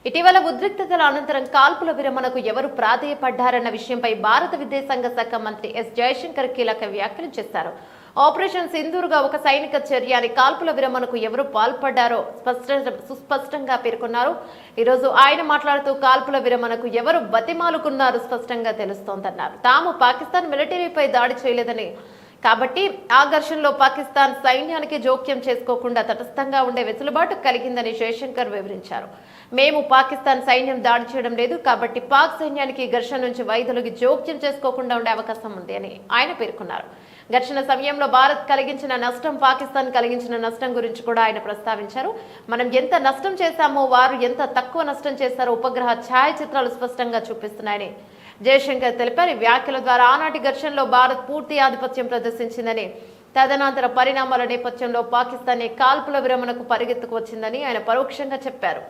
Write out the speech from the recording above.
ఇటీవల ఉద్రిక్తతల అనంతరం కాల్పుల విరమణకు ఎవరు ప్రాధేయపడ్డారన్న విషయంపై భారత విదేశాంగ శాఖ మంత్రి ఎస్ జయశంకర్ కీలక వ్యాఖ్యలు చేశారు. ఆపరేషన్ సింధూర్గా ఒక సైనిక చర్య అని కాల్పుల విరమణకు ఎవరు పాల్పడ్డారో సుస్పష్టంగా పేర్కొన్నారు. ఈరోజు ఆయన మాట్లాడుతూ కాల్పుల విరమణకు ఎవరు బతిమాలుకున్నారు స్పష్టంగా తెలుస్తోందన్నారు. తాము పాకిస్తాన్ మిలిటరీపై దాడి చేయలేదని, కాబట్టి ఆ ఘర్షణలో పాకిస్తాన్ సైన్యానికి జోక్యం చేసుకోకుండా తటస్థంగా ఉండే వెసులుబాటు కలిగిందని జయశంకర్ వివరించారు. మేము పాకిస్తాన్ సైన్యం దాడి చేయడం లేదు, కాబట్టి పాక్ సైన్యానికి ఘర్షణ నుంచి వైదొలిగి జోక్యం చేసుకోకుండా ఉండే అవకాశం ఉంది అని ఆయన పేర్కొన్నారు. ఘర్షణ సమయంలో భారత్ కలిగించిన నష్టం, పాకిస్తాన్ కలిగించిన నష్టం గురించి కూడా ఆయన ప్రస్తావించారు. మనం ఎంత నష్టం చేశామో వారు ఎంత తక్కువ నష్టం చేశారో ఉపగ్రహ ఛాయాచిత్రాలు స్పష్టంగా చూపిస్తున్నాయని జయశంకర్ తెలిపారు. ఈ వ్యాఖ్యల ద్వారా ఆనాటి ఘర్షణలో భారత్ పూర్తి ఆధిపత్యం ప్రదర్శించిందని, తదనంతర పరిణామాల నేపథ్యంలో పాకిస్తాన్ కాల్పుల విరమణకు పరిగెత్తుకు వచ్చిందని ఆయన పరోక్షంగా చెప్పారు.